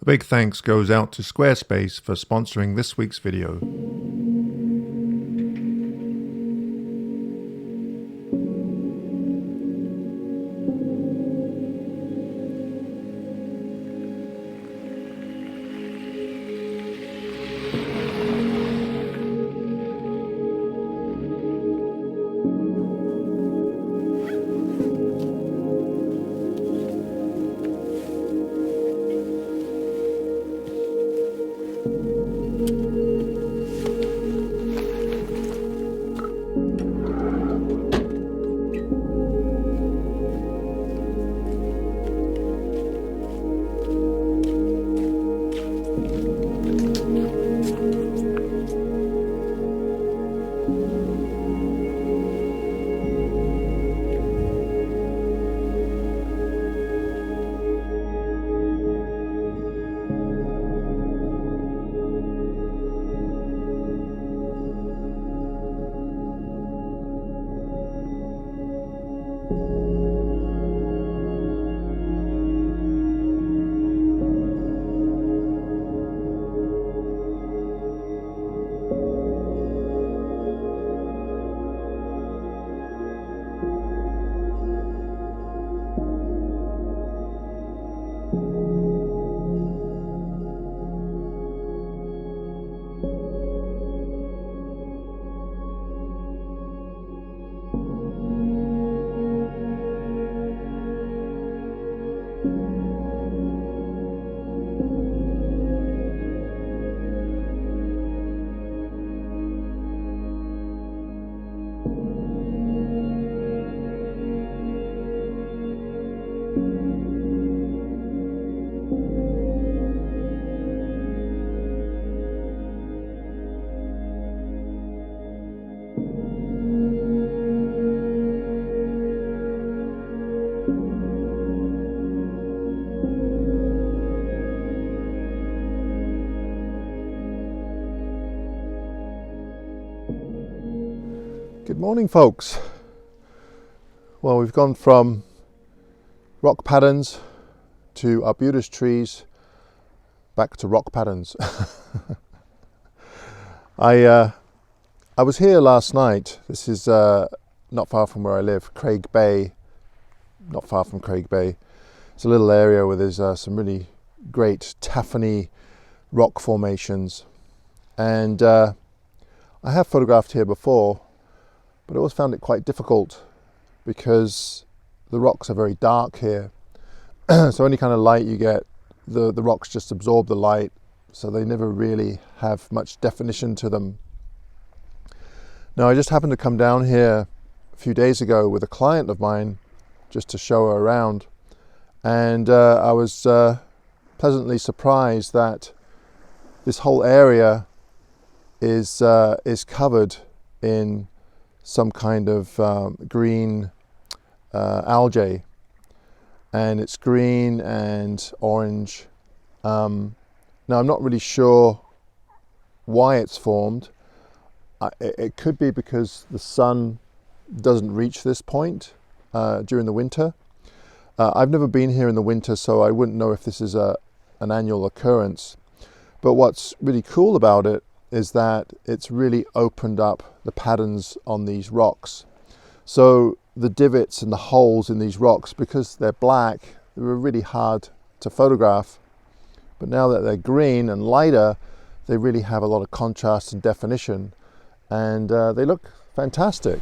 big thanks goes out to Squarespace for sponsoring this week's video. Good morning, folks. Well, we've gone from rock patterns to arbutus trees back to rock patterns. I was here last night. This is not far from where I live, Craig Bay. Not far from Craig Bay. It's a little area where there's some really great Tafoni rock formations, and I have photographed here before, but I always found it quite difficult because the rocks are very dark here. So any kind of light you get, the rocks just absorb the light, so they never really have much definition to them. Now, I just happened to come down here a few days ago with a client of mine just to show her around, and I was pleasantly surprised that this whole area is covered in some kind of green algae, and it's green and orange. Now, I'm not really sure why it's formed. It could be because the sun doesn't reach this point during the winter. I've never been here in the winter, so I wouldn't know if this is an annual occurrence. But what's really cool about it is that it's really opened up the patterns on these rocks. So the divots and the holes in these rocks, because they're black, they were really hard to photograph. But now that they're green and lighter, they really have a lot of contrast and definition, and they look fantastic.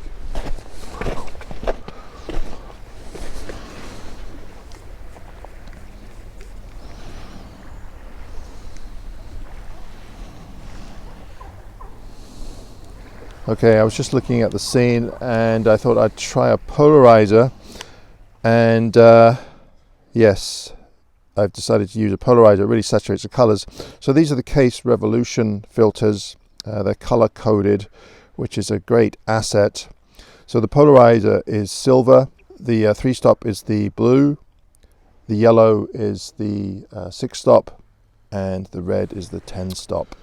Okay, I was just looking at the scene and I thought I'd try a polarizer, and yes, I've decided to use a polarizer. It really saturates the colors. So these are the Case Revolution filters. They're color coded, which is a great asset. So the polarizer is silver, the 3-stop is the blue, the yellow is the 6-stop, and the red is the 10-stop.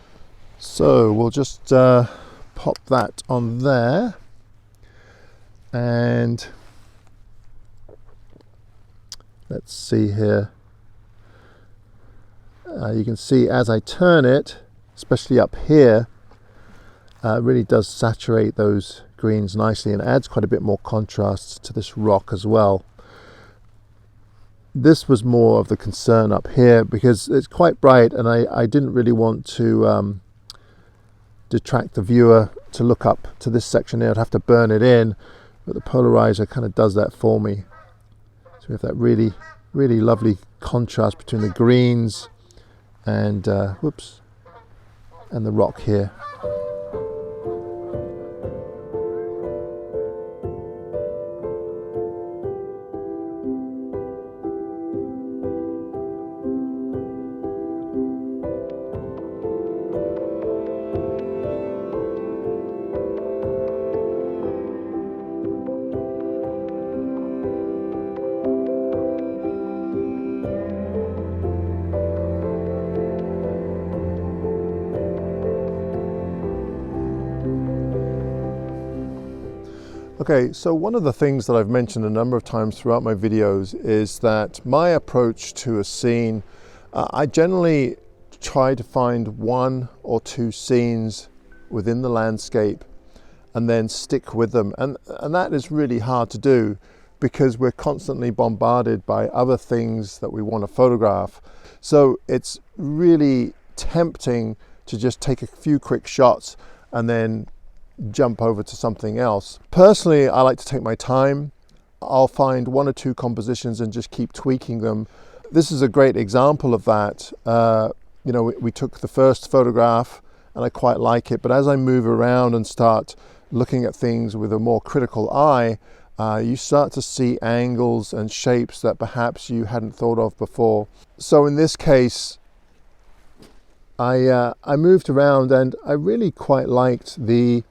So we'll just pop that on there, and let's see here. You can see as I turn it, especially up here, it really does saturate those greens nicely and adds quite a bit more contrast to this rock as well. This was more of the concern up here because it's quite bright, and I didn't really want to detract the viewer to look up to this section here. I'd have to burn it in, but the polarizer kind of does that for me. So we have that really lovely contrast between the greens and and the rock here. Okay, so one of the things that I've mentioned a number of times throughout my videos is that my approach to a scene, I generally try to find one or two scenes within the landscape and then stick with them. And that is really hard to do because we're constantly bombarded by other things that we want to photograph. So it's really tempting to just take a few quick shots and then jump over to something else. Personally, I like to take my time. I'll find one or two compositions and just keep tweaking them. This is a great example of that. You know, we took the first photograph and I quite like it, but as I move around and start looking at things with a more critical eye, you start to see angles and shapes that perhaps you hadn't thought of before. So in this case, I moved around and I really quite liked the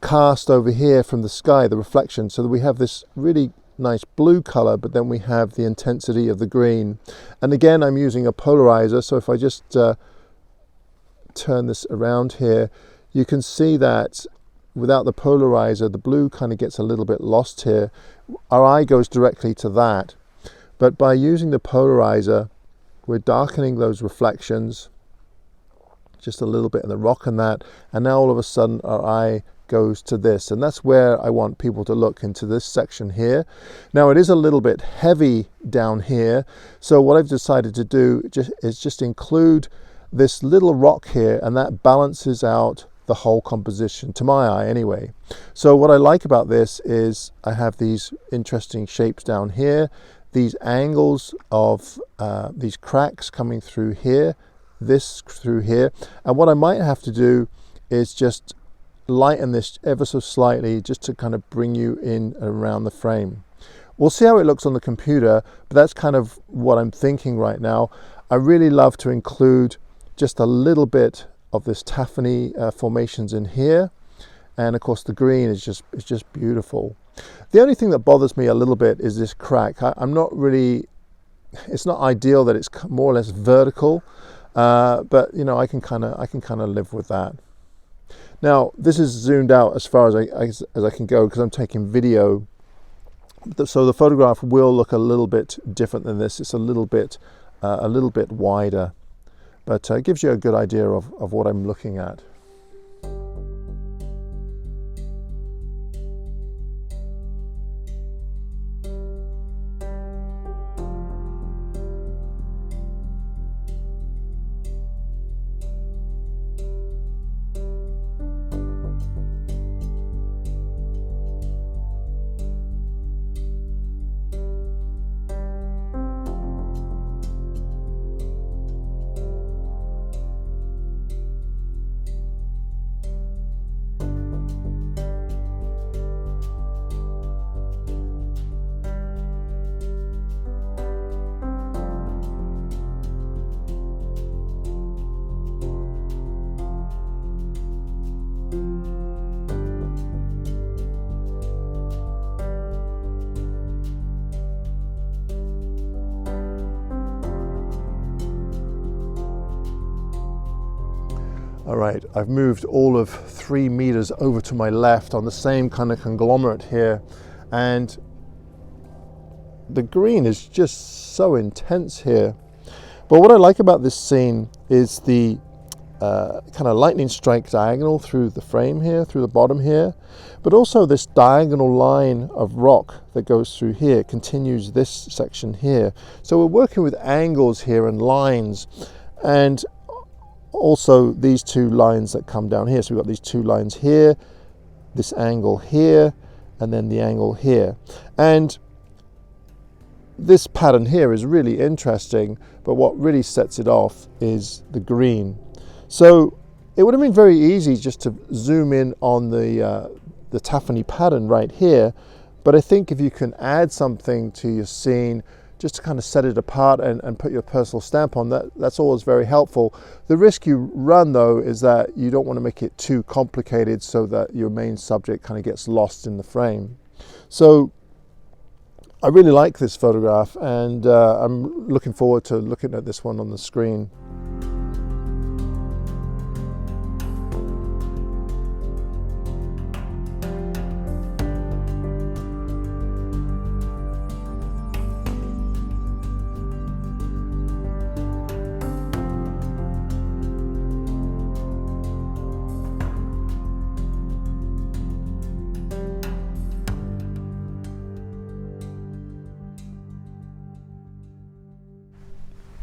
cast over here from the sky, the reflection, so that we have this really nice blue color, but then we have the intensity of the green. And again, I'm using a polarizer, so if I just turn this around here, you can see that without the polarizer, the blue kind of gets a little bit lost here. Our eye goes directly to that, but by using the polarizer, we're darkening those reflections just a little bit in the rock and that, and now all of a sudden our eye goes to this, and that's where I want people to look, into this section here. Now it is a little bit heavy down here, so what I've decided to do is just include this little rock here, and that balances out the whole composition, to my eye anyway. So what I like about this is I have these interesting shapes down here, these angles of these cracks coming through here, this through here, and what I might have to do is just lighten this ever so slightly just to kind of bring you in around the frame. We'll see how it looks on the computer, but that's kind of what I'm thinking right now. I really love to include just a little bit of this Tafoni formations in here, and of course the green is just beautiful. The only thing that bothers me a little bit is this crack. I'm not really, it's not ideal that it's more or less vertical, but you know, I can kind of live with that. Now this is zoomed out as far as I can go because I'm taking video, so the photograph will look a little bit different than this. It's a little bit wider, but it gives you a good idea of what I'm looking at. All right, I've moved all of 3 meters over to my left on the same kind of conglomerate here, and the green is just so intense here. But what I like about this scene is the kind of lightning strike diagonal through the frame here, through the bottom here, but also this diagonal line of rock that goes through here continues this section here. So we're working with angles here and lines, and also these two lines that come down here. So we've got these two lines here, this angle here, and then the angle here. And this pattern here is really interesting, but what really sets it off is the green. So it would have been very easy just to zoom in on the Tafoni pattern right here, but I think if you can add something to your scene just to kind of set it apart and put your personal stamp on that, that's always very helpful. The risk you run though is that you don't want to make it too complicated so that your main subject kind of gets lost in the frame. So I really like this photograph, and I'm looking forward to looking at this one on the screen.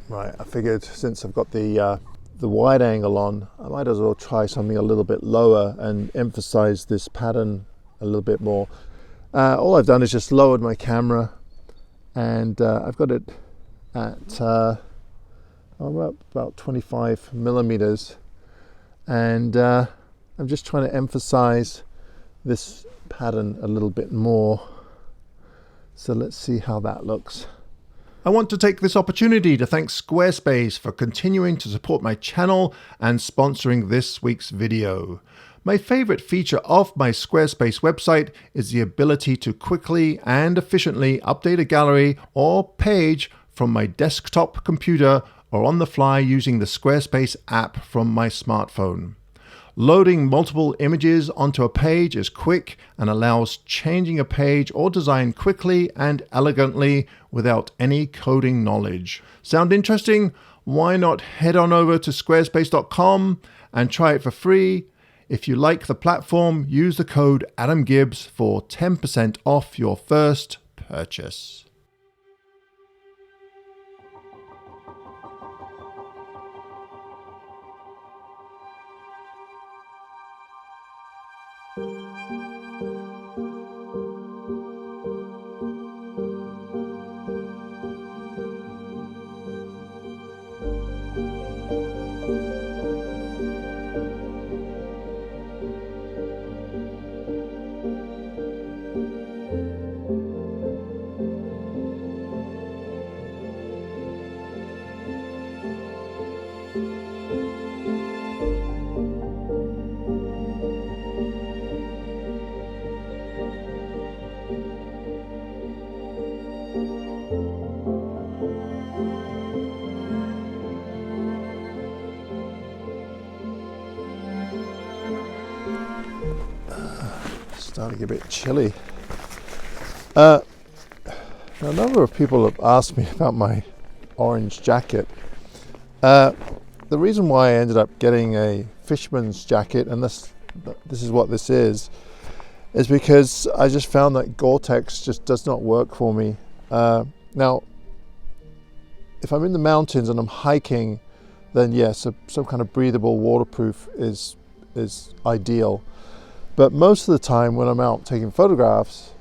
Right, I figured since I've got the wide angle on, I might as well try something a little bit lower and emphasize this pattern a little bit more. All I've done is just lowered my camera, and I've got it at about 25 millimeters, and I'm just trying to emphasize this pattern a little bit more. So let's see how that looks. I want to take this opportunity to thank Squarespace for continuing to support my channel and sponsoring this week's video. My favorite feature of my Squarespace website is the ability to quickly and efficiently update a gallery or page from my desktop computer or on the fly using the Squarespace app from my smartphone. Loading multiple images onto a page is quick and allows changing a page or design quickly and elegantly without any coding knowledge. Sound interesting? Why not head on over to squarespace.com and try it for free? If you like the platform, use the code AdamGibbs for 10% off your first purchase. Starting to get a bit chilly. Now, a number of people have asked me about my orange jacket. The reason why I ended up getting a fisherman's jacket, and this is what this is because I just found that Gore-Tex just does not work for me. Now, if I'm in the mountains and I'm hiking, then yes, some kind of breathable waterproof is ideal. But most of the time when I'm out taking photographs,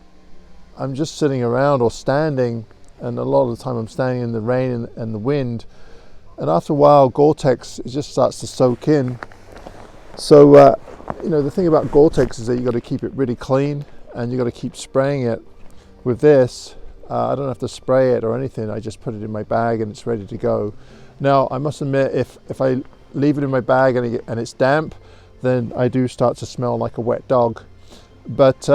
I'm just sitting around or standing, and a lot of the time I'm standing in the rain and the wind, and after a while Gore-Tex, it just starts to soak in. So the thing about Gore-Tex is that you got to keep it really clean, and you got to keep spraying it. With this, I don't have to spray it or anything. I just put it in my bag and it's ready to go. Now, I must admit, if I leave it in my bag and it's damp, then I do start to smell like a wet dog. But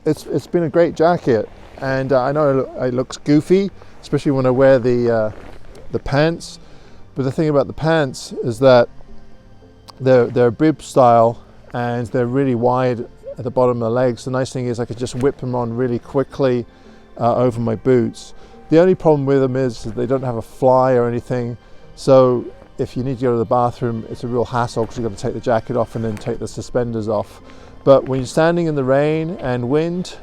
it's been a great jacket, and I know it looks goofy, especially when I wear the pants. But the thing about the pants is that they're bib style, and they're really wide at the bottom of the legs. The nice thing is I could just whip them on really quickly over my boots. The only problem with them is that they don't have a fly or anything, so if you need to go to the bathroom, it's a real hassle because you've got to take the jacket off and then take the suspenders off. But when you're standing in the rain and wind,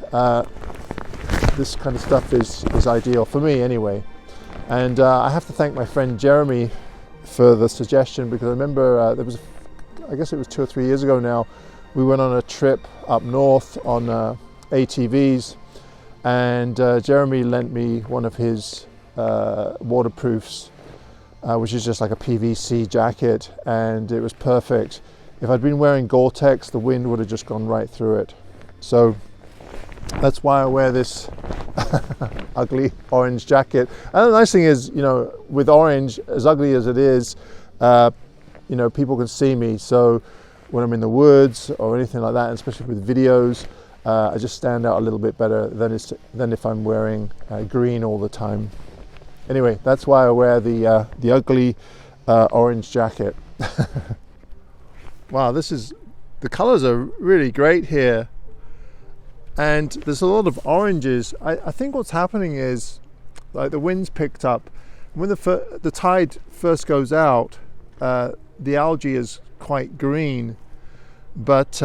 this kind of stuff is ideal for me anyway. And I have to thank my friend Jeremy for the suggestion, because I remember I guess it was 2 or 3 years ago now, we went on a trip up north on ATVs, and Jeremy lent me one of his waterproofs, which is just like a PVC jacket, and it was perfect. If I'd been wearing Gore-Tex, the wind would have just gone right through it. So that's why I wear this ugly orange jacket. And the nice thing is, you know, with orange, as ugly as it is, you know, people can see me. So when I'm in the woods or anything like that, and especially with videos, I just stand out a little bit better than if I'm wearing green all the time. Anyway, that's why I wear the ugly orange jacket. Wow, the colors are really great here. And there's a lot of oranges. I think what's happening is, like, the wind's picked up. When the tide first goes out, the algae is quite green, but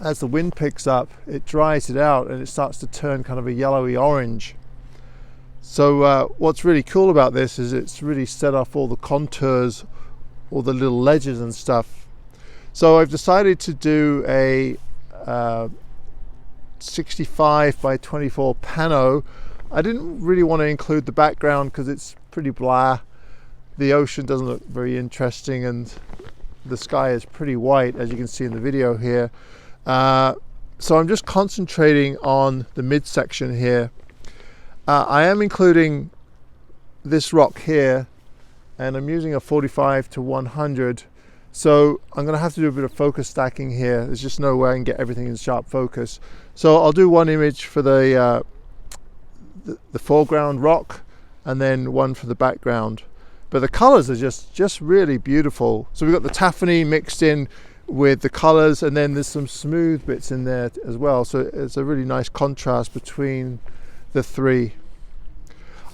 as the wind picks up, it dries it out and it starts to turn kind of a yellowy orange. So what's really cool about this is it's really set off all the contours, all the little ledges and stuff. So I've decided to do a 65 by 24 pano. I didn't really want to include the background because it's pretty blah. The ocean doesn't look very interesting, and the sky is pretty white, as you can see in the video here. So I'm just concentrating on the midsection here. I am including this rock here, and I'm using a 45 to 100. So I'm going to have to do a bit of focus stacking here. There's just no way I can get everything in sharp focus. So I'll do one image for the foreground rock, and then one for the background. But the colors are just really beautiful. So we've got the Tafoni mixed in with the colors, and then there's some smooth bits in there as well. So it's a really nice contrast between the three.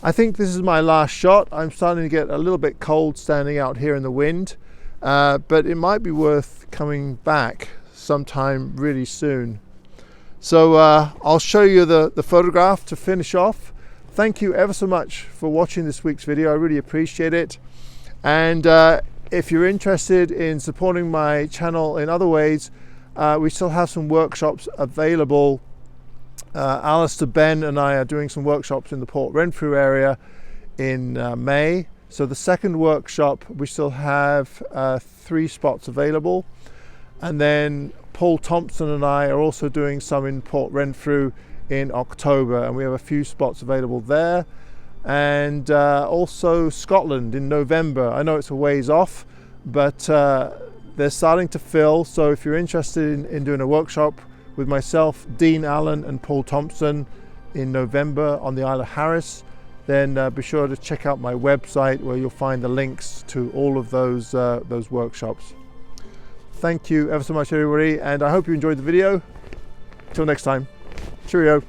I think this is my last shot. I'm starting to get a little bit cold standing out here in the wind, but it might be worth coming back sometime really soon. So I'll show you the photograph to finish off. Thank you ever so much for watching this week's video. I really appreciate it. And if you're interested in supporting my channel in other ways, we still have some workshops available. Alistair, Ben and I are doing some workshops in the Port Renfrew area in May. So the second workshop, we still have 3 spots available. And then Paul Thompson and I are also doing some in Port Renfrew in October, and we have a few spots available there. And also Scotland in November. I know it's a ways off, but they're starting to fill. So if you're interested in doing a workshop with myself, Dean Allen and Paul Thompson in November on the Isle of Harris, then be sure to check out my website where you'll find the links to all of those workshops. Thank you ever so much, everybody, and I hope you enjoyed the video. Till next time, cheerio.